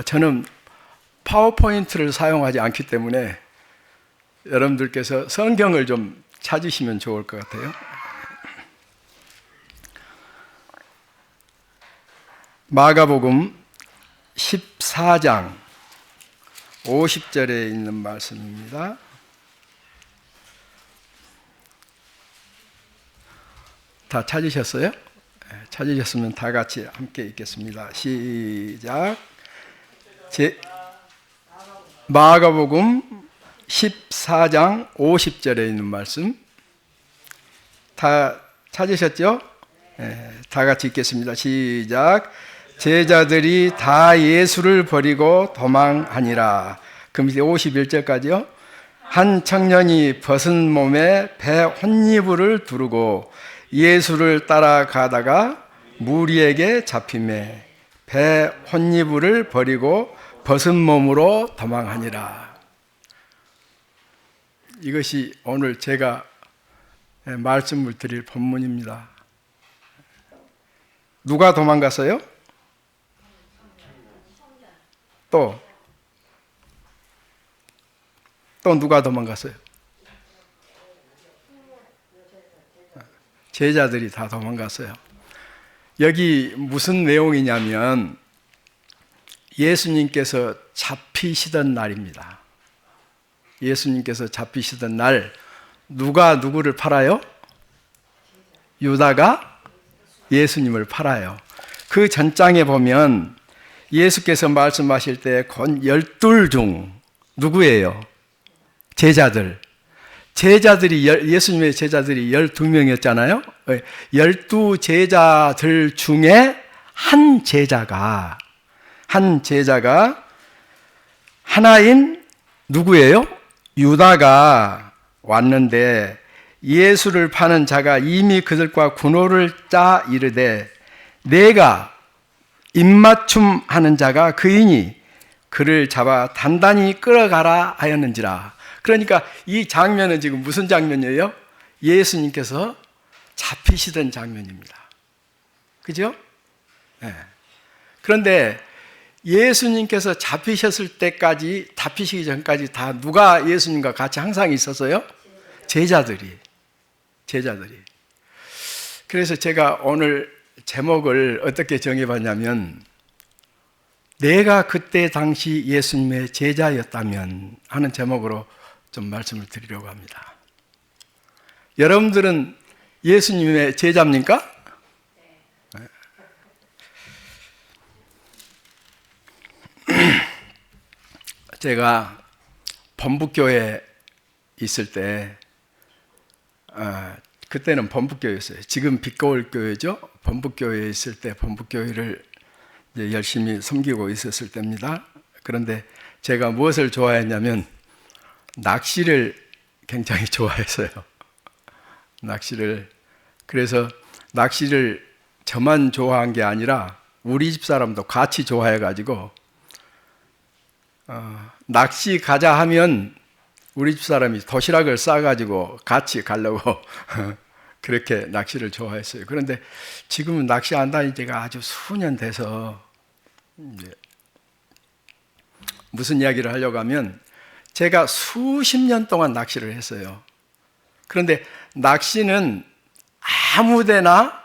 저는 파워포인트를 사용하지 않기 때문에 여러분들께서 성경을 좀 찾으시면 좋을 것 같아요. 마가복음 14장 50절에 있는 말씀입니다. 다 찾으셨어요? 찾으셨으면 다 같이 함께 읽겠습니다. 시작. 마가복음 14장 50절에 있는 말씀 다 찾으셨죠? 다 같이 읽겠습니다. 시작. 제자들이 다 예수를 버리고 도망하니라. 그럼 이제 51절까지요. 한 청년이 벗은 몸에 배 혼이불을 두르고 예수를 따라가다가 무리에게 잡히매 배 혼이불을 버리고 벗은 몸으로 도망하니라. 이것이 오늘 제가 말씀을 드릴 본문입니다. 누가 도망갔어요? 또 누가 도망갔어요? 제자들이 다 도망갔어요. 여기 무슨 내용이냐면 예수님께서 잡히시던 날입니다. 예수님께서 잡히시던 날 누가 누구를 팔아요? 유다가 예수님을 팔아요. 그 전장에 보면 예수께서 말씀하실 때 곧 12 중 누구예요? 제자들이 예수님의 제자들이 12명이었잖아요. 12 제자들 중에 한 제자가 하나인 누구예요? 유다가 왔는데 예수를 파는 자가 이미 그들과 군호를 짜 이르되 내가 입맞춤 하는 자가 그이니 그를 잡아 단단히 끌어가라 하였는지라. 그러니까 이 장면은 지금 무슨 장면이에요? 예수님께서 잡히시던 장면입니다. 그죠? 네. 그런데 예수님께서 잡히셨을 때까지, 잡히시기 전까지 다 누가 예수님과 같이 항상 있었어요? 제자들이. 그래서 제가 오늘 제목을 어떻게 정해봤냐면 내가 그때 당시 예수님의 제자였다면 하는 제목으로 좀 말씀을 드리려고 합니다. 여러분들은 예수님의 제자입니까? 제가 범북교회에 있을 때 그때는 범북교회였어요. 지금 빛거울교회죠. 범북교회에 있을 때 범북교회를 이제 열심히 섬기고 있었을 때입니다. 그런데 제가 무엇을 좋아했냐면 낚시를 굉장히 좋아했어요. 그래서 낚시를 저만 좋아한 게 아니라 우리 집 사람도 같이 좋아해가지고 낚시 가자 하면 우리 집 사람이 도시락을 싸가지고 같이 가려고 그렇게 낚시를 좋아했어요. 그런데 지금은 낚시 안 다닌 지가 아주 수년 돼서 무슨 이야기를 하려고 하면 제가 수십 년 동안 낚시를 했어요. 그런데 낚시는 아무데나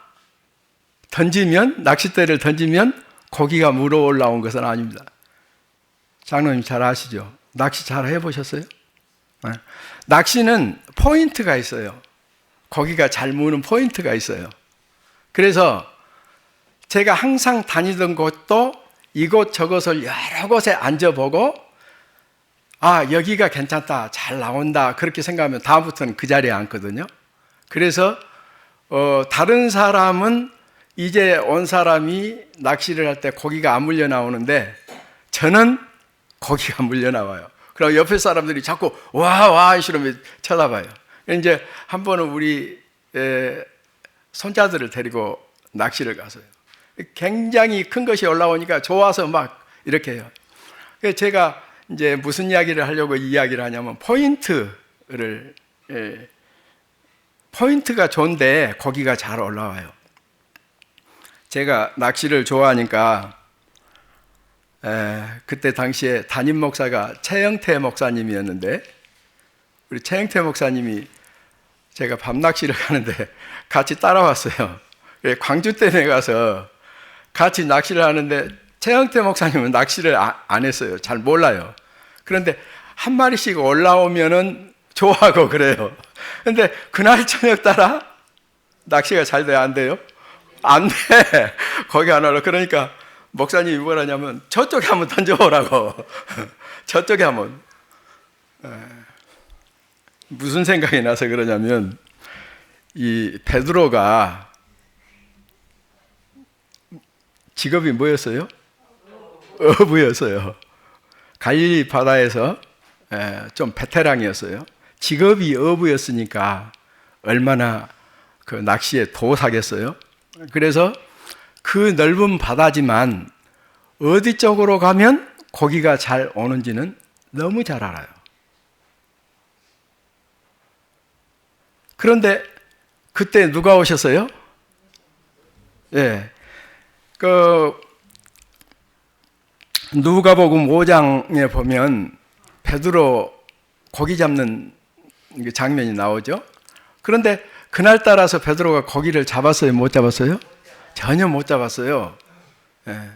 낚싯대를 던지면 고기가 물어 올라온 것은 아닙니다. 장로님 잘 아시죠? 낚시 잘 해보셨어요? 네. 낚시는 포인트가 있어요. 고기가 잘 무는 포인트가 있어요. 그래서 제가 항상 다니던 곳도 이곳 저곳을 여러 곳에 앉아보고 여기가 괜찮다, 잘 나온다 그렇게 생각하면 다음부터는 그 자리에 앉거든요. 그래서 다른 사람은 이제 온 사람이 낚시를 할 때 고기가 안 물려 나오는데 저는 고기가 물려 나와요. 그리고 옆에 사람들이 자꾸 와 이러면 쳐다봐요. 이제 한 번은 우리 손자들을 데리고 낚시를 갔어요. 굉장히 큰 것이 올라오니까 좋아서 막 이렇게 해요. 제가 이제 무슨 이야기를 하려고 이 이야기를 하냐면 포인트가 좋은데 고기가 잘 올라와요. 제가 낚시를 좋아하니까 그때 당시에 담임 목사가 최영태 목사님이었는데, 우리 최영태 목사님이 제가 밤낚시를 가는데 같이 따라왔어요. 광주 댐에 가서 같이 낚시를 하는데 최영태 목사님은 낚시를 안 했어요. 잘 몰라요. 그런데 한 마리씩 올라오면은 좋아하고 그래요. 근데 그날 저녁 따라 낚시가 잘 돼요? 안 돼요? 안 돼. 거기 안 올라. 그러니까 목사님이 뭐라냐면 저쪽에 한번 던져보라고. 저쪽에 한번. 무슨 생각이 나서 그러냐면, 이 베드로가 직업이 뭐였어요? 어부였어요. 갈릴리 바다에서 좀 베테랑이었어요. 직업이 어부였으니까 얼마나 그 낚시에 도사겠어요. 그래서 그 넓은 바다지만 어디 쪽으로 가면 고기가 잘 오는지는 너무 잘 알아요. 그런데 그때 누가 오셨어요? 예. 누가복음 5장에 보면 베드로 고기 잡는 장면이 나오죠. 그런데 그날따라서 베드로가 고기를 잡았어요? 못 잡았어요? 전혀 못 잡았어요. 예.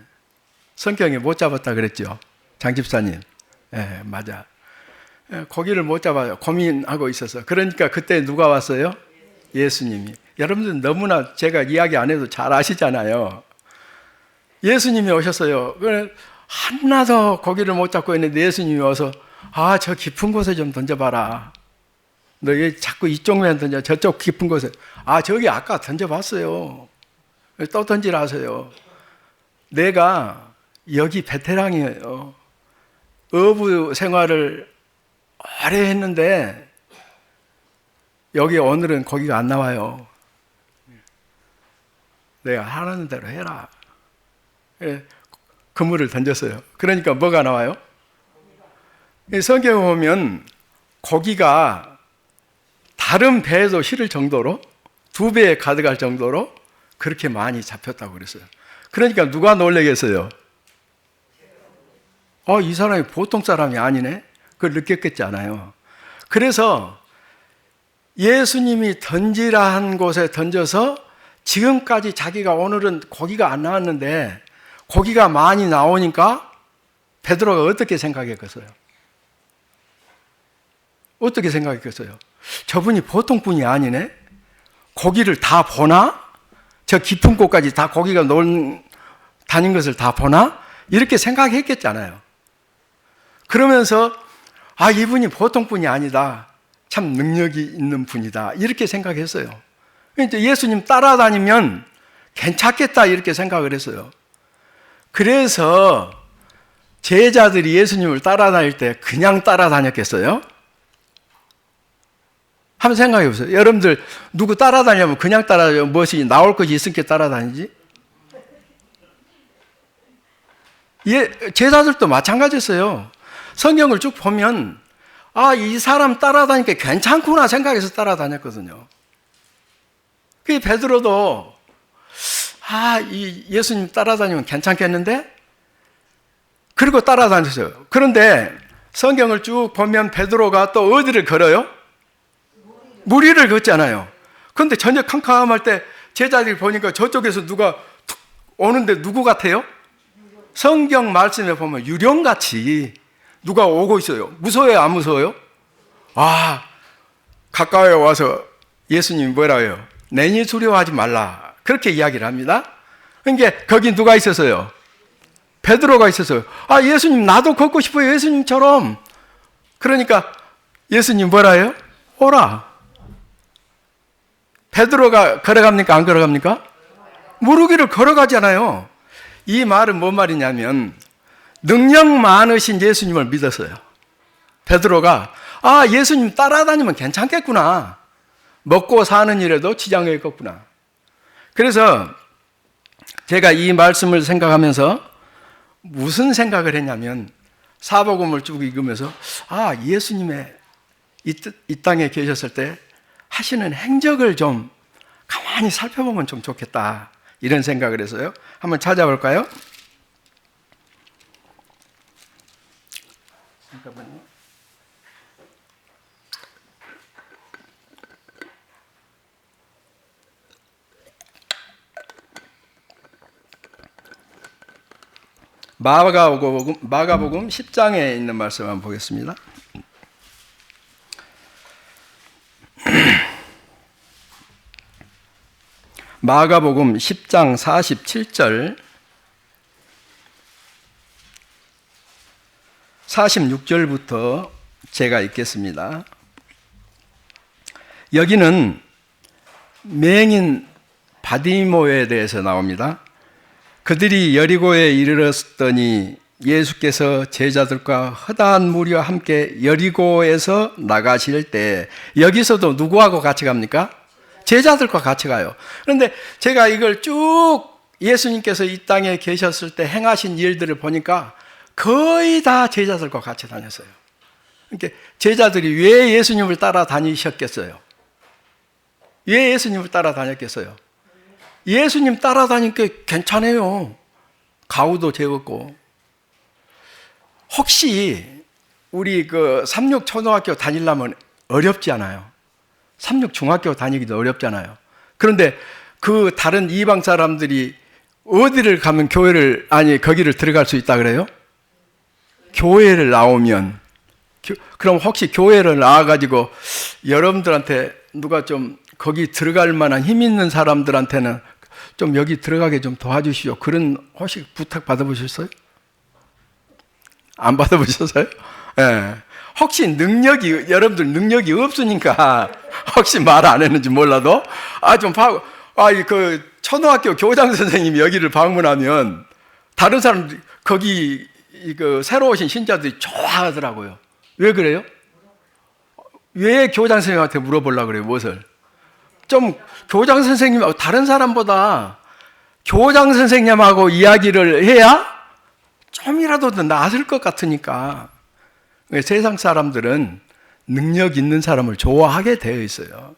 성경에 못 잡았다 그랬죠. 장집사님. 예, 맞아. 예, 고기를 못 잡아요. 고민하고 있어서. 그러니까 그때 누가 왔어요? 예수님이. 여러분들 너무나 제가 이야기 안 해도 잘 아시잖아요. 예수님이 오셨어요. 하나도 고기를 못 잡고 있는데 예수님이 와서, 저 깊은 곳에 좀 던져봐라. 너 왜 자꾸 이쪽만 던져? 저쪽 깊은 곳에. 저기 아까 던져봤어요. 또 던지라 하세요. 내가 여기 베테랑이에요. 어부 생활을 오래 했는데 여기 오늘은 고기가 안 나와요. 내가 하라는 대로 해라. 그물을 던졌어요. 그러니까 뭐가 나와요? 성경에 보면 고기가 다른 배에도 실을 정도로 2배에 가득할 정도로 그렇게 많이 잡혔다고 그랬어요. 그러니까 누가 놀라겠어요? 이 사람이 보통 사람이 아니네? 그걸 느꼈겠지 않아요. 그래서 예수님이 던지라 한 곳에 던져서 지금까지 자기가 오늘은 고기가 안 나왔는데 고기가 많이 나오니까 베드로가 어떻게 생각했겠어요? 어떻게 생각했겠어요? 저분이 보통 분이 아니네? 고기를 다 보나? 저 깊은 곳까지 다 고기가 다닌 것을 다 보나? 이렇게 생각했겠잖아요. 그러면서 이분이 보통 분이 아니다. 참 능력이 있는 분이다. 이렇게 생각했어요. 이제 예수님 따라다니면 괜찮겠다 이렇게 생각을 했어요. 그래서 제자들이 예수님을 따라다닐 때 그냥 따라다녔겠어요? 한번 생각해 보세요. 여러분들 누구 따라다니면 그냥 따라다니면 무엇이 나올 것이 있으니까 따라다니지? 제자들도 마찬가지였어요. 성경을 쭉 보면 이 사람 따라다니니까 괜찮구나 생각해서 따라다녔거든요. 그 베드로도 이 예수님 따라다니면 괜찮겠는데? 그리고 따라다녔어요. 그런데 성경을 쭉 보면 베드로가 또 어디를 걸어요? 무리를 걷잖아요. 그런데 저녁 캄캄할 때 제자들이 보니까 저쪽에서 누가 툭 오는데 누구 같아요? 성경 말씀에 보면 유령같이 누가 오고 있어요. 무서워요? 안 무서워요? 가까이 와서 예수님이 뭐라 해요? 내니 두려워하지 말라. 그렇게 이야기를 합니다. 그러니까 거기 누가 있었어요? 베드로가 있었어요. 예수님 나도 걷고 싶어요. 예수님처럼. 그러니까 예수님 뭐라 해요? 오라. 베드로가 걸어갑니까? 안 걸어갑니까? 무르기를 걸어가잖아요. 이 말은 뭔 말이냐면 능력 많으신 예수님을 믿었어요. 베드로가 예수님 따라다니면 괜찮겠구나. 먹고 사는 일에도 지장이 없겠구나. 그래서 제가 이 말씀을 생각하면서 무슨 생각을 했냐면 사복음을 쭉 읽으면서 예수님의 이 땅에 계셨을 때 하시는 행적을 좀 가만히 살펴보면 좀 좋겠다. 이런 생각을 해서요. 한번 찾아볼까요? 잠깐만요. 마가복음 10장에 있는 말씀 한번 보겠습니다. 마가복음 10장 47절 46절부터 제가 읽겠습니다. 여기는 맹인 바디모에 대해서 나옵니다. 그들이 여리고에 이르렀더니 예수께서 제자들과 허다한 무리와 함께 여리고에서 나가실 때, 여기서도 누구하고 같이 갑니까? 제자들과 같이 가요. 그런데 제가 이걸 쭉 예수님께서 이 땅에 계셨을 때 행하신 일들을 보니까 거의 다 제자들과 같이 다녔어요. 그러니까 제자들이 왜 예수님을 따라다니셨겠어요? 왜 예수님을 따라다녔겠어요? 예수님 따라다니니까 괜찮아요. 가우도 재웠고. 혹시 우리 삼육초등학교 다니려면 어렵지 않아요? 삼육중학교 다니기도 어렵잖아요. 그런데 그 다른 이방 사람들이 어디를 가면 거기를 들어갈 수 있다 그래요? 교회를 나오면. 그럼 혹시 교회를 나와가지고 여러분들한테 누가 좀 거기 들어갈 만한 힘 있는 사람들한테는 좀 여기 들어가게 좀 도와주시오, 그런 혹시 부탁 받아보셨어요? 안 받아보셨어요? 예. 혹시 여러분들 능력이 없으니까 혹시 말 안 했는지 몰라도 초등학교 교장 선생님이 여기를 방문하면 다른 사람들이 거기 새로 오신 신자들이 좋아하더라고요. 왜 그래요? 왜 교장 선생님한테 물어보려고 그래요? 무엇을? 좀 교장 선생님하고 다른 사람보다 교장 선생님하고 이야기를 해야 좀이라도 더 나을 것 같으니까. 세상 사람들은 능력 있는 사람을 좋아하게 되어 있어요.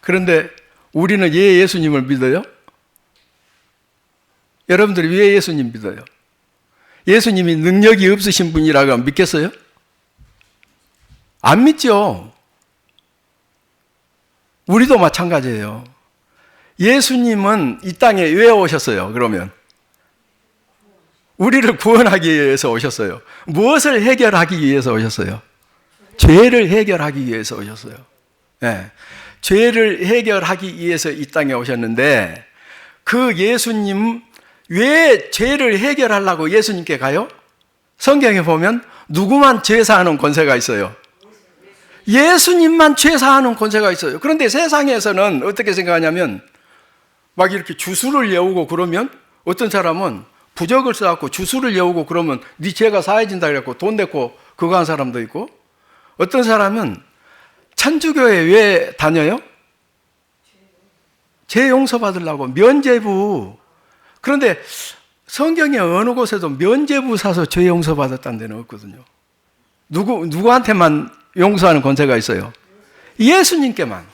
그런데 우리는 왜 예수님을 믿어요? 여러분들이 왜 예수님 믿어요? 예수님이 능력이 없으신 분이라고 믿겠어요? 안 믿죠. 우리도 마찬가지예요. 예수님은 이 땅에 왜 오셨어요? 그러면 우리를 구원하기 위해서 오셨어요. 무엇을 해결하기 위해서 오셨어요? 죄를 해결하기 위해서 오셨어요. 네. 죄를 해결하기 위해서 이 땅에 오셨는데, 그 예수님 왜 죄를 해결하려고 예수님께 가요? 성경에 보면 누구만 죄 사하는 권세가 있어요? 예수님만 죄 사하는 권세가 있어요. 그런데 세상에서는 어떻게 생각하냐면, 막 이렇게 주술을 외우고 그러면, 어떤 사람은 부적을 써갖고 주술을 외우고 그러면 네 죄가 사해진다 그래갖고 돈 내고 그거 한 사람도 있고, 어떤 사람은 천주교에 왜 다녀요? 죄 용서 받으려고 면죄부. 그런데 성경에 어느 곳에도 면죄부 사서 죄 용서 받았다는 데는 없거든요. 누구한테만 용서하는 권세가 있어요? 예수님께만.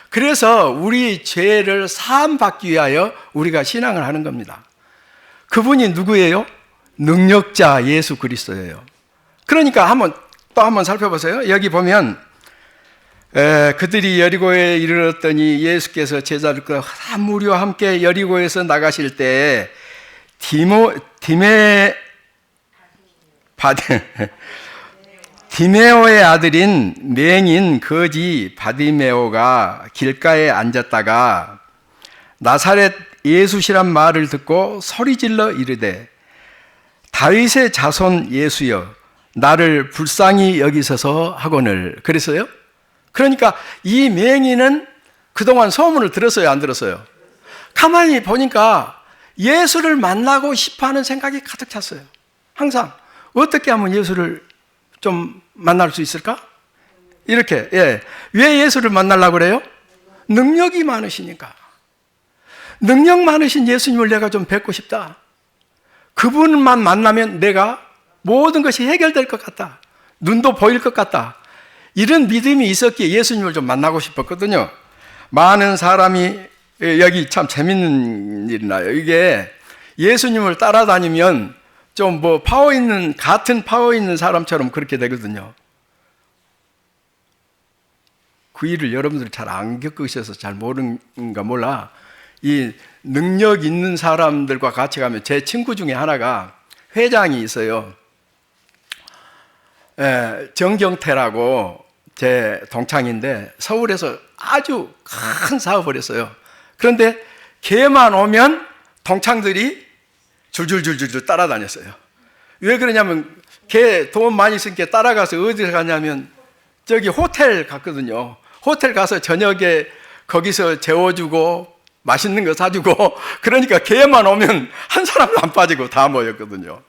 그래서 우리 죄를 사함받기 위하여 우리가 신앙을 하는 겁니다. 그분이 누구예요? 능력자 예수 그리스도예요. 그러니까 또 한번 살펴보세요. 여기 보면 그들이 여리고에 이르렀더니 예수께서 제자들과 한 무리와 함께 여리고에서 나가실 때 디메오의 아들인 맹인 거지 바디메오가 길가에 앉았다가 나사렛 예수시란 말을 듣고 소리질러 이르되 다윗의 자손 예수여 나를 불쌍히 여기소서 하거늘. 그랬어요. 그러니까 이 맹인은 그동안 소문을 들었어요, 안 들었어요? 가만히 보니까 예수를 만나고 싶어하는 생각이 가득 찼어요. 항상 어떻게 하면 예수를 좀 만날 수 있을까? 이렇게. 왜 예수를 만나려고 그래요? 능력이 많으시니까. 능력 많으신 예수님을 내가 좀 뵙고 싶다. 그분만 만나면 내가 모든 것이 해결될 것 같다. 눈도 보일 것 같다. 이런 믿음이 있었기에 예수님을 좀 만나고 싶었거든요. 많은 사람이, 여기 참 재밌는 일이 나요. 이게 예수님을 따라다니면 좀 같은 파워 있는 사람처럼 그렇게 되거든요. 그 일을 여러분들이 잘 안 겪으셔서 잘 모르는가 몰라. 이 능력 있는 사람들과 같이 가면, 제 친구 중에 하나가 회장이 있어요. 정경태라고 제 동창인데 서울에서 아주 큰 사업을 했어요. 그런데 걔만 오면 동창들이 줄줄줄줄 따라다녔어요. 왜 그러냐면 걔 돈 많이 쓰니까 따라가서 어디서 가냐면 저기 호텔 갔거든요. 호텔 가서 저녁에 거기서 재워주고 맛있는 거 사주고, 그러니까 걔만 오면 한 사람도 안 빠지고 다 모였거든요.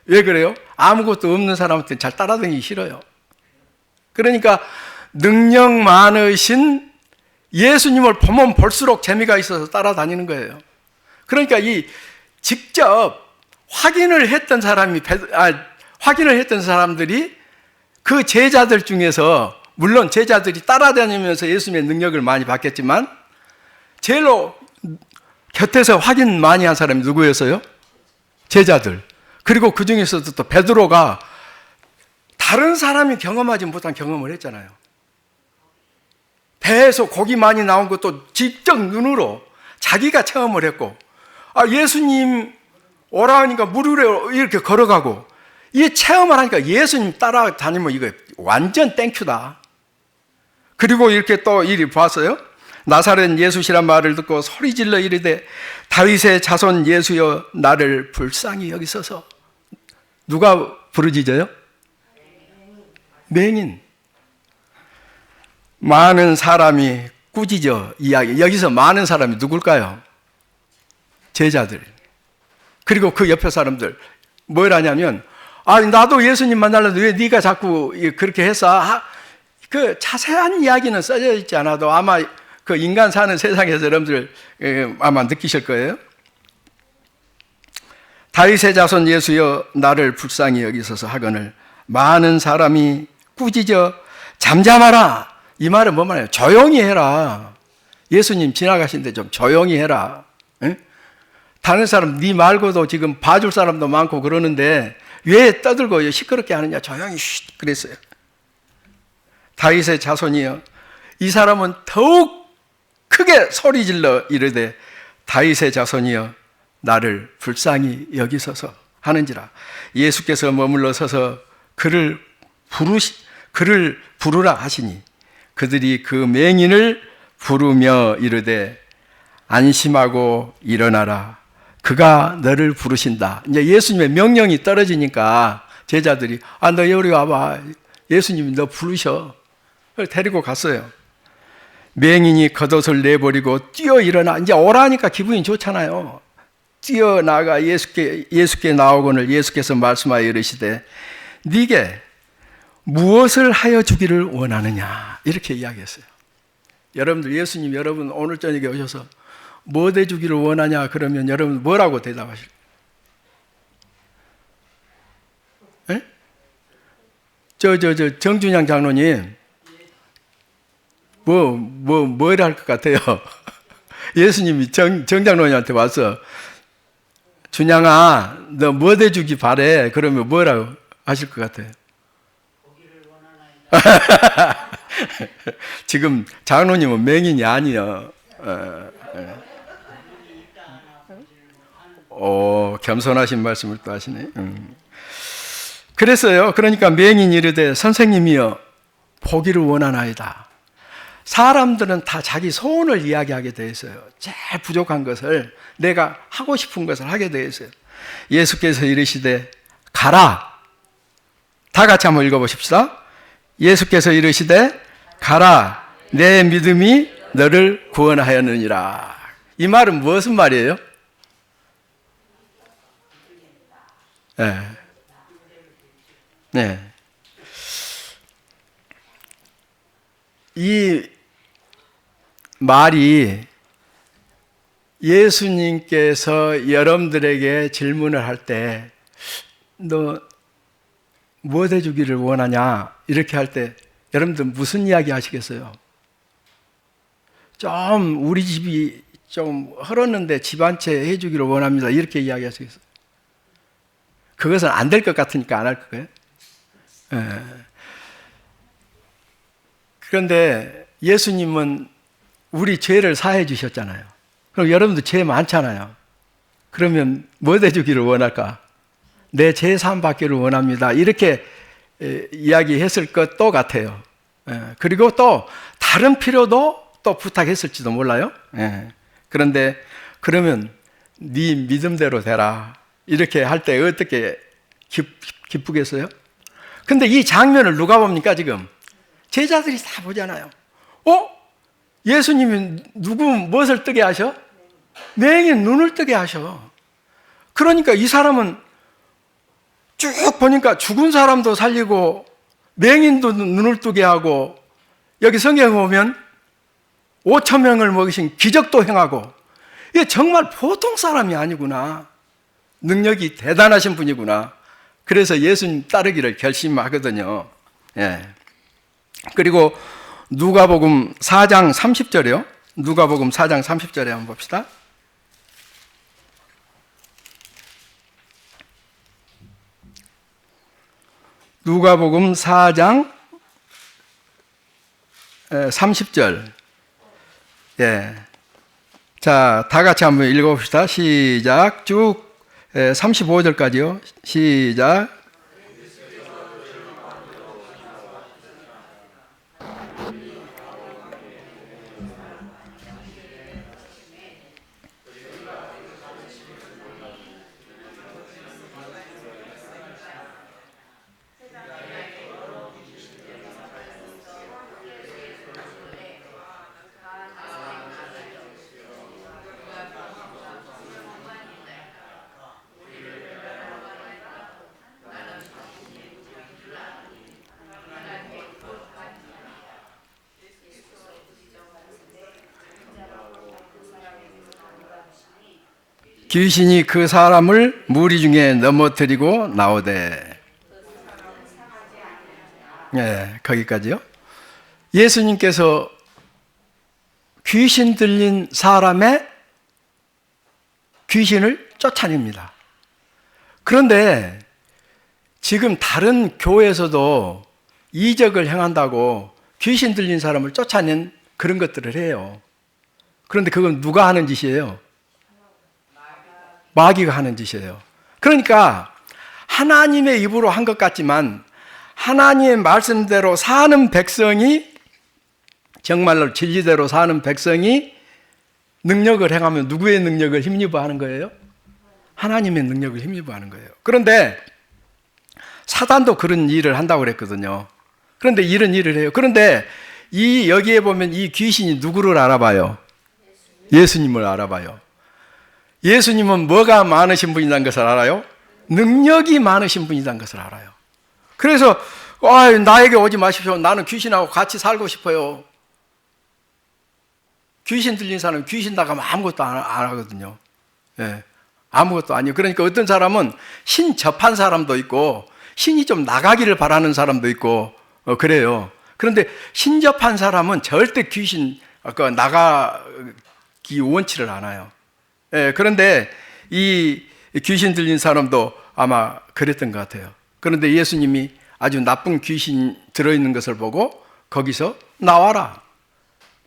왜 그래요? 아무것도 없는 사람한테 잘 따라다니기 싫어요. 그러니까 능력 많으신 예수님을 보면 볼수록 재미가 있어서 따라다니는 거예요. 그러니까 이 직접 확인을 했던 사람들이 그 제자들 중에서, 물론 제자들이 따라다니면서 예수님의 능력을 많이 받겠지만 제일로 곁에서 확인 많이 한 사람이 누구였어요? 제자들. 그리고 그 중에서도 또 베드로가 다른 사람이 경험하지 못한 경험을 했잖아요. 배에서 고기 많이 나온 것도 직접 눈으로 자기가 체험을 했고, 예수님 오라 하니까 물 위로 이렇게 걸어가고, 이 체험을 하니까 예수님 따라다니면 이거 완전 땡큐다. 그리고 이렇게 또 이리 봤어요. 나사렛 예수시란 말을 듣고 소리질러 이르되 다윗의 자손 예수여 나를 불쌍히 여기소서. 누가 부르짖어요? 맹인. 많은 사람이 꾸짖어 이야기. 여기서 많은 사람이 누굴까요? 제자들. 그리고 그 옆에 사람들 뭐라냐면, 나도 예수님 만나려는데 왜 네가 자꾸 그렇게 했어? 그 자세한 이야기는 써져 있지 않아도 아마 그 인간 사는 세상에서 여러분들 아마 느끼실 거예요. 다윗의 자손 예수여 나를 불쌍히 여기소서 하거늘 많은 사람이 꾸짖어 잠잠하라. 이 말은 뭐 말이에요? 조용히 해라. 예수님 지나가신데 좀 조용히 해라. 응? 다른 사람 네 말고도 지금 봐줄 사람도 많고 그러는데 왜 떠들고 시끄럽게 하느냐. 조용히 쉿 그랬어요. 다윗의 자손이여. 이 사람은 더욱 크게 소리질러 이르되 다윗의 자손이여 나를 불쌍히 여기소서 하는지라. 예수께서 머물러 서서 그를 부르라 하시니 그들이 그 맹인을 부르며 이르되 안심하고 일어나라. 그가 너를 부르신다. 이제 예수님의 명령이 떨어지니까 제자들이 너 여기 와봐. 예수님이 너 부르셔. 데리고 갔어요. 맹인이 겉옷을 내버리고 뛰어 일어나. 이제 오라니까 기분이 좋잖아요. 뛰어나가 예수께 나오거늘 예수께서 말씀하여 이르시되 네게 무엇을 하여 주기를 원하느냐 이렇게 이야기했어요. 여러분들 예수님 여러분 오늘 저녁에 오셔서 뭐 대주기를 원하냐 그러면 여러분 뭐라고 대답하실까요? 정준양 장로님 뭐라 할 것 같아요? 예수님이 정장로님한테 와서 준양아 너 뭐 대주기 바래? 그러면 뭐라고 하실 것 같아요? 지금 장로님은 맹인이 아니요. 겸손하신 말씀을 또 하시네. 그랬어요. 그러니까 맹인이 이르되 선생님이여 보기를 원하나이다. 사람들은 다 자기 소원을 이야기하게 되어 있어요. 제일 부족한 것을, 내가 하고 싶은 것을 하게 되어 있어요. 예수께서 이르시되 가라. 다 같이 한번 읽어보십시다. 예수께서 이르시되 가라. 내 믿음이 너를 구원하였느니라. 이 말은 무슨 말이에요? 네. 이 말이 예수님께서 여러분들에게 질문을 할 때 너 뭐 해주기를 원하냐 이렇게 할 때 여러분들 무슨 이야기 하시겠어요? 좀 우리 집이 좀 헐었는데 집 한 채 해주기를 원합니다 이렇게 이야기하시겠어요? 그것은 안 될 것 같으니까 안 할 거예요. 예. 그런데 예수님은 우리 죄를 사해 주셨잖아요. 그럼 여러분도 죄 많잖아요. 그러면 뭐 해주기를 원할까? 내 죄 사함 받기를 원합니다. 이렇게 이야기했을 것도 같아요. 그리고 또 다른 필요도 또 부탁했을지도 몰라요. 그런데 그러면 네 믿음대로 되라. 이렇게 할 때 어떻게 기쁘겠어요? 근데 이 장면을 누가 봅니까 지금? 제자들이 다 보잖아요. 예수님이 누구 무엇을 뜨게 하셔? 맹인 눈을 뜨게 하셔. 그러니까 이 사람은 쭉 보니까 죽은 사람도 살리고 맹인도 눈을 뜨게 하고 여기 성경에 보면 5천 명을 먹이신 기적도 행하고 이게 정말 보통 사람이 아니구나. 능력이 대단하신 분이구나. 그래서 예수님 따르기를 결심하거든요. 예. 그리고 누가복음 4장 30절이요. 누가복음 4장 30절에 한번 봅시다. 누가복음 4장 30절. 예. 자, 다 같이 한번 읽어봅시다. 시작. 쭉 35절까지요. 시작. 귀신이 그 사람을 무리 중에 넘어뜨리고 나오되. 네, 거기까지요. 예수님께서 귀신 들린 사람의 귀신을 쫓아냅니다. 그런데 지금 다른 교회에서도 이적을 행한다고 귀신 들린 사람을 쫓아낸 그런 것들을 해요. 그런데 그건 누가 하는 짓이에요? 마귀가 하는 짓이에요. 그러니까 하나님의 입으로 한 것 같지만 하나님의 말씀대로 사는 백성이, 정말로 진리대로 사는 백성이 능력을 행하면 누구의 능력을 힘입어 하는 거예요? 하나님의 능력을 힘입어 하는 거예요. 그런데 사단도 그런 일을 한다고 그랬거든요. 그런데 이런 일을 해요. 그런데 여기에 보면 이 귀신이 누구를 알아봐요? 예수님을 알아봐요. 예수님은 뭐가 많으신 분이라는 것을 알아요? 능력이 많으신 분이라는 것을 알아요. 그래서 나에게 오지 마십시오. 나는 귀신하고 같이 살고 싶어요. 귀신 들린 사람은 귀신 나가면 아무것도 안 하거든요. 예, 아무것도 아니에요. 그러니까 어떤 사람은 신 접한 사람도 있고 신이 좀 나가기를 바라는 사람도 있고 그래요. 그런데 신 접한 사람은 절대 귀신 나가기 원치를 않아요. 예, 그런데 이 귀신 들린 사람도 아마 그랬던 것 같아요. 그런데 예수님이 아주 나쁜 귀신 들어있는 것을 보고 거기서 나와라.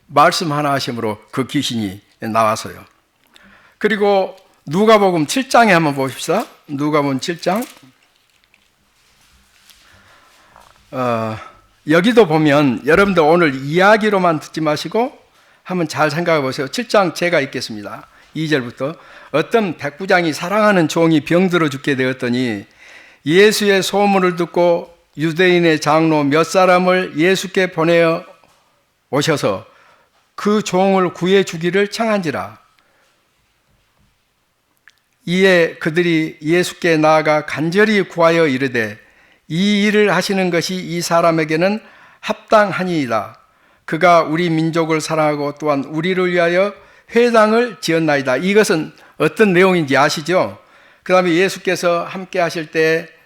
말씀 하나 하심으로 그 귀신이 나와서요. 그리고 누가복음 7장에 한번 보십시다. 누가복음 7장. 여기도 보면 여러분들 오늘 이야기로만 듣지 마시고 한번 잘 생각해 보세요. 7장 제가 읽겠습니다. 2절부터. 어떤 백부장이 사랑하는 종이 병들어 죽게 되었더니 예수의 소문을 듣고 유대인의 장로 몇 사람을 예수께 보내어 오셔서 그 종을 구해 주기를 청한지라. 이에 그들이 예수께 나아가 간절히 구하여 이르되 이 일을 하시는 것이 이 사람에게는 합당하니이다. 그가 우리 민족을 사랑하고 또한 우리를 위하여 회당을 지었나이다. 이것은 어떤 내용인지 아시죠? 그 다음에 예수께서 함께 하실 때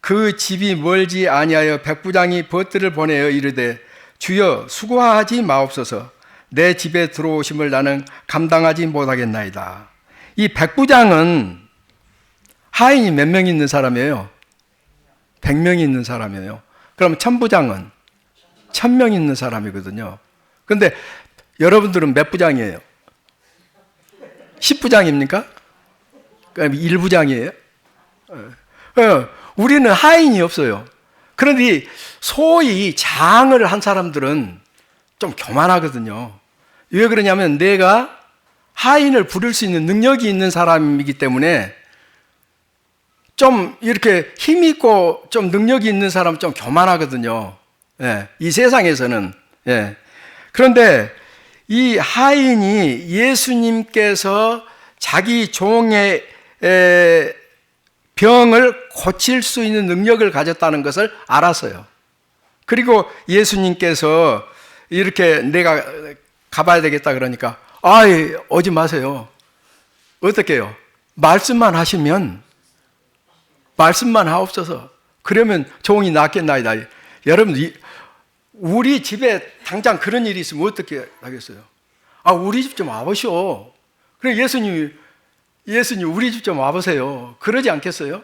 그 집이 멀지 아니하여 백부장이 벗들을 보내어 이르되 주여 수고하지 마옵소서. 내 집에 들어오심을 나는 감당하지 못하겠나이다. 이 백부장은 하인이 몇 명 있는 사람이에요? 100명이 있는 사람이에요. 그럼 천부장은 1000명 있는 사람이거든요. 근데 여러분들은 몇 부장이에요? 10부장입니까? 그럼 1부장이에요? 우리는 하인이 없어요. 그런데 소위 장을 한 사람들은 좀 교만하거든요. 왜 그러냐면 내가 하인을 부릴 수 있는 능력이 있는 사람이기 때문에 좀 이렇게 힘 있고 좀 능력이 있는 사람은 좀 교만하거든요. 예, 이 세상에서는. 예. 그런데 이 하인이 예수님께서 자기 종의 병을 고칠 수 있는 능력을 가졌다는 것을 알았어요. 그리고 예수님께서 이렇게 내가 가봐야 되겠다 그러니까 아이 오지 마세요. 어떻게 해요? 말씀만 하시면 말씀만 하옵소서. 그러면 종이 낫겠나이다. 여러분 우리 집에 당장 그런 일이 있으면 어떻게 하겠어요? 아 우리 집 좀 와보시오. 그래 예수님 우리 집 좀 와보세요. 그러지 않겠어요?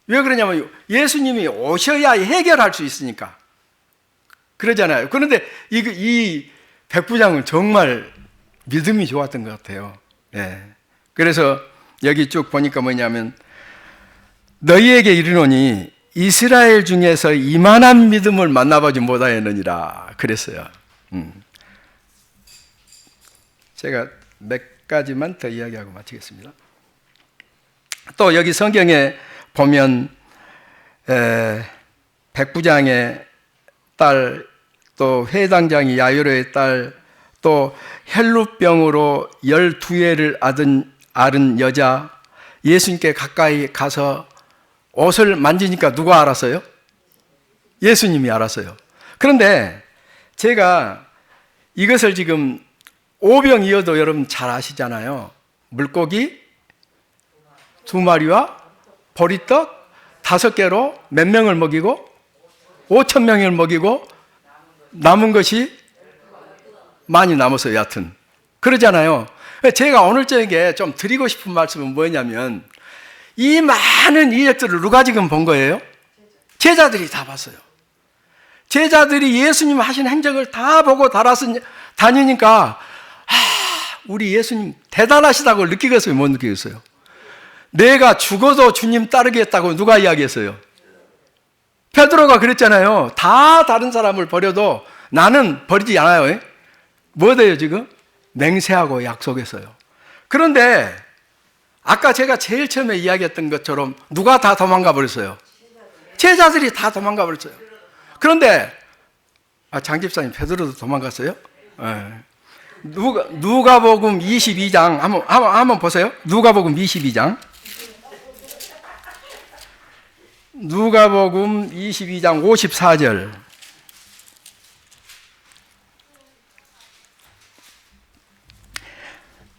왜 그러냐면 예수님이 오셔야 해결할 수 있으니까 그러잖아요. 그런데 이 백부장은 정말 믿음이 좋았던 것 같아요. 예. 그래서 여기 쭉 보니까 뭐냐면 너희에게 이르노니 이스라엘 중에서 이만한 믿음을 만나보지 못하였느니라 그랬어요. 제가 몇 가지만 더 이야기하고 마치겠습니다. 또 여기 성경에 보면 백부장의 딸, 또 회당장이 야이로의 딸, 또 혈루병으로 12회를 앓은 여자, 예수님께 가까이 가서 옷을 만지니까 누가 알았어요? 예수님이 알았어요. 그런데 제가 이것을 지금 오병이어도 여러분 잘 아시잖아요. 물고기 2마리와 보리떡 5개로 몇 명을 먹이고 5,000명을 먹이고 남은 것이 많이 남았어요. 여하튼 그러잖아요. 제가 오늘 저녁에 좀 드리고 싶은 말씀은 뭐냐면 이 많은 이적들을 누가 지금 본 거예요? 제자들이 다 봤어요. 제자들이 예수님 하신 행적을 다 보고 다니니까 우리 예수님 대단하시다고 느끼겠어요? 못 느끼겠어요? 내가 죽어도 주님 따르겠다고 누가 이야기했어요? 베드로가 그랬잖아요. 다 다른 사람을 버려도 나는 버리지 않아요. 뭐 돼요 지금? 맹세하고 약속했어요. 그런데 아까 제가 제일 처음에 이야기했던 것처럼 누가 다 도망가 버렸어요? 제자들이 다 도망가 버렸어요. 그런데 장 집사님 베드로도 도망갔어요? 네. 누가복음 22장 한번 보세요. 누가복음 22장. 누가복음 22장 54절.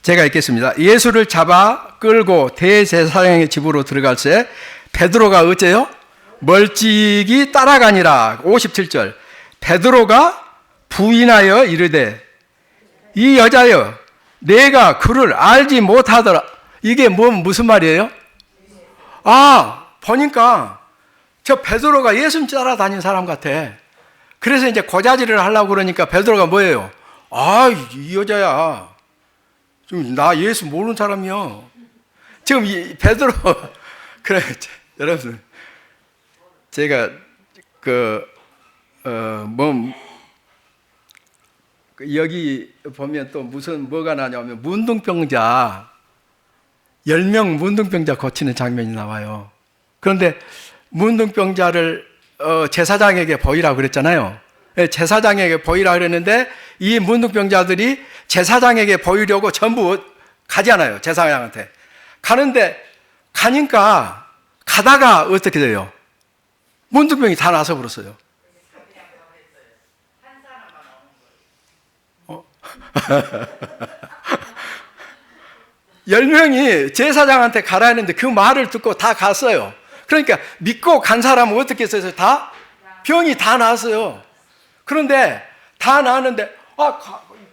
제가 읽겠습니다. 예수를 잡아 끌고 대제사장의 집으로 들어갈새 베드로가 어째요? 멀찍이 따라가니라. 57절. 베드로가 부인하여 이르되 이 여자여 내가 그를 알지 못하더라. 이게 무슨 말이에요? 보니까 저 베드로가 예수님 따라다닌 사람 같아. 그래서 이제 고자질을 하려고 그러니까 베드로가 뭐예요? 이 여자야 지금 나 예수 모르는 사람이야. 지금 이 베드로 그래 여러분 제가 여기 보면 또 뭐가 나냐면 문둥병자 10명 문둥병자 고치는 장면이 나와요. 그런데 문둥병자를 제사장에게 보이라고 그랬잖아요. 제사장에게 보이라고 그랬는데 이 문둥병자들이 제사장에게 보이려고 전부 가잖아요. 제사장한테 가는데 가니까 가다가 어떻게 돼요? 문둥병이 다 나서 버렸어요. 10명이 제사장한테 가라 했는데 그 말을 듣고 다 갔어요. 그러니까 믿고 간 사람은 어떻게 했어요? 다 병이 다 나았어요. 그런데 다 나았는데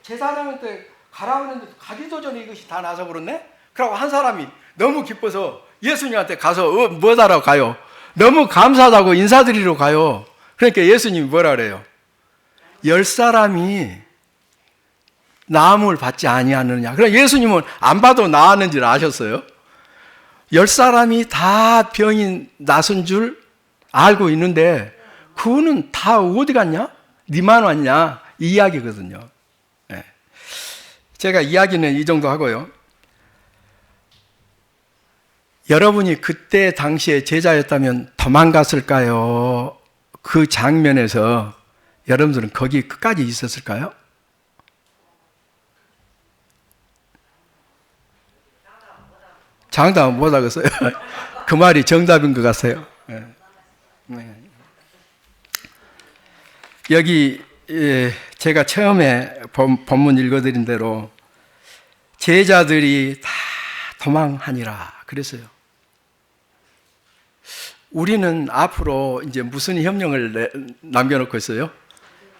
제사장한테 가라 했는데 가기도 전에 이것이 다 나서 버렸네? 그러고 한 사람이 너무 기뻐서 예수님한테 가서 뭐 하러 가요? 너무 감사하다고 인사드리러 가요. 그러니까 예수님이 뭐라 그래요? 10사람이 나음을 받지 아니하느냐. 그럼 예수님은 안 봐도 나았는 줄 아셨어요? 10사람이 다 병이 나선 줄 알고 있는데 그거는 다 어디 갔냐? 니만 왔냐? 이 이야기거든요. 네. 제가 이야기는 이 정도 하고요. 여러분이 그때 당시에 제자였다면 도망갔을까요? 그 장면에서 여러분들은 거기 끝까지 있었을까요? 장담 못 하겠어요. 그 말이 정답인 것 같아요. 네. 네. 여기 제가 처음에 본문 읽어드린 대로 제자들이 다 도망하니라 그랬어요. 우리는 앞으로 이제 무슨 협령을 남겨놓고 있어요?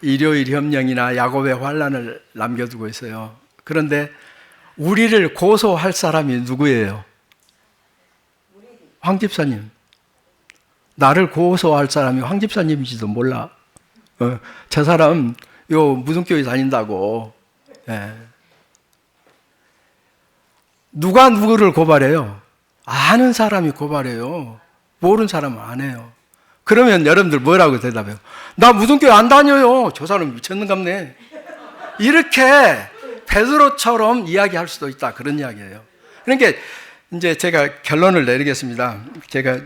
일요일 협령이나 야곱의 환란을 남겨두고 있어요. 그런데 우리를 고소할 사람이 누구예요? 황 집사님. 나를 고소할 사람이 황 집사님인지도 몰라. 저 사람 요 무등교회 다닌다고. 예. 누가 누구를 고발해요? 아는 사람이 고발해요. 모르는 사람은 안 해요. 그러면 여러분들 뭐라고 대답해요? 나 무등교회 안 다녀요. 저 사람 미쳤는갑네. 이렇게 베드로처럼 이야기할 수도 있다. 그런 이야기예요. 그러니까 이제 제가 결론을 내리겠습니다. 제가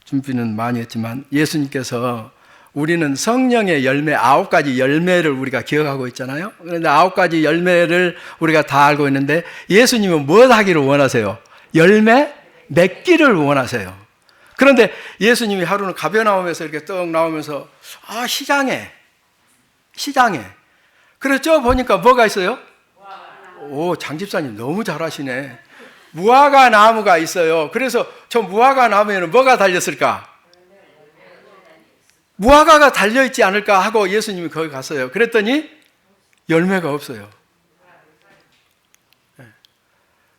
준비는 많이 했지만 예수님께서 우리는 성령의 열매 9가지 열매를 우리가 기억하고 있잖아요. 그런데 9가지 열매를 우리가 다 알고 있는데 예수님은 뭘 하기를 원하세요? 열매 맺기를 원하세요. 그런데 예수님이 하루는 가버나움에서 이렇게 떡 나오면서 시장에 그랬죠? 보니까 뭐가 있어요? 오, 장 집사님 너무 잘하시네. 무화과 나무가 있어요. 그래서 저 무화과 나무에는 뭐가 달렸을까? 무화과가 달려있지 않을까 하고 예수님이 거기 갔어요. 그랬더니 열매가 없어요.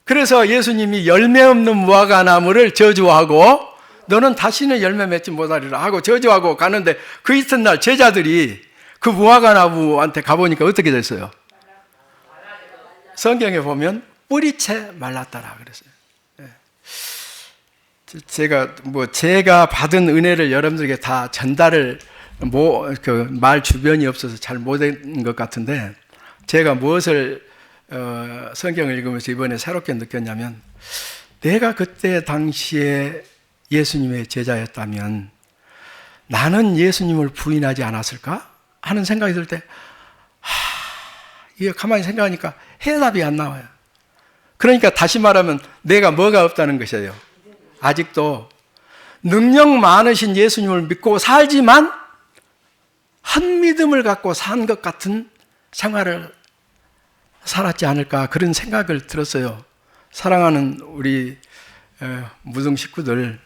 그래서 예수님이 열매 없는 무화과 나무를 저주하고 너는 다시는 열매 맺지 못하리라 하고 저주하고 가는데 그 이튿날 제자들이 그 무화과 나무한테 가보니까 어떻게 됐어요? 성경에 보면 뿌리채 말랐더라 그랬어요. 제가 받은 은혜를 여러분들에게 다 전달을 말 주변이 없어서 잘 못한 것 같은데 제가 무엇을 성경을 읽으면서 이번에 새롭게 느꼈냐면 내가 그때 당시에 예수님의 제자였다면 나는 예수님을 부인하지 않았을까 하는 생각이 들 때 이게 가만히 생각하니까 해답이 안 나와요. 그러니까 다시 말하면 내가 뭐가 없다는 것이에요. 아직도 능력 많으신 예수님을 믿고 살지만 한 믿음을 갖고 산 것 같은 생활을 살았지 않을까 그런 생각을 들었어요. 사랑하는 우리 무등 식구들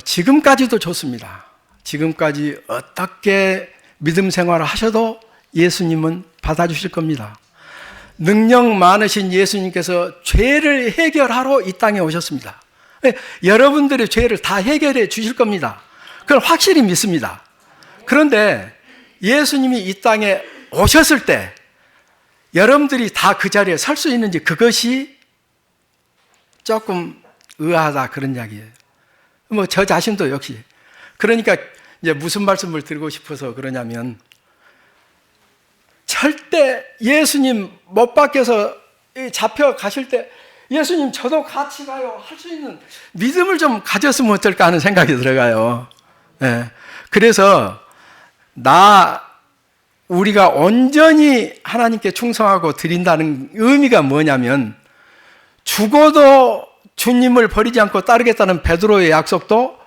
지금까지도 좋습니다. 지금까지 어떻게 믿음 생활을 하셔도 예수님은 받아주실 겁니다. 능력 많으신 예수님께서 죄를 해결하러 이 땅에 오셨습니다. 여러분들의 죄를 다 해결해 주실 겁니다. 그걸 확실히 믿습니다. 그런데 예수님이 이 땅에 오셨을 때 여러분들이 다 그 자리에 설 수 있는지 그것이 조금 의아하다 그런 이야기예요. 저 자신도 역시. 그러니까 이제 무슨 말씀을 드리고 싶어서 그러냐면 절대 예수님 못 박혀서 잡혀가실 때 예수님 저도 같이 가요 할 수 있는 믿음을 좀 가졌으면 어떨까 하는 생각이 들어가요. 네. 그래서 우리가 온전히 하나님께 충성하고 드린다는 의미가 뭐냐면 죽어도 주님을 버리지 않고 따르겠다는 베드로의 약속도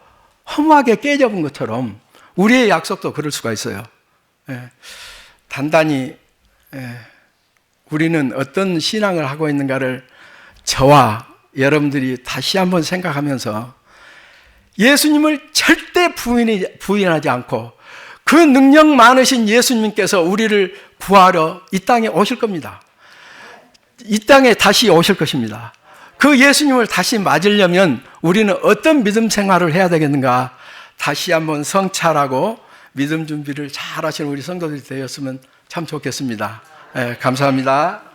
허무하게 깨져본 것처럼 우리의 약속도 그럴 수가 있어요. 단단히 우리는 어떤 신앙을 하고 있는가를 저와 여러분들이 다시 한번 생각하면서 예수님을 절대 부인하지 않고 그 능력 많으신 예수님께서 우리를 구하러 이 땅에 오실 겁니다. 이 땅에 다시 오실 것입니다. 그 예수님을 다시 맞으려면 우리는 어떤 믿음 생활을 해야 되겠는가? 다시 한번 성찰하고 믿음 준비를 잘 하시는 우리 성도들이 되었으면 참 좋겠습니다. 감사합니다.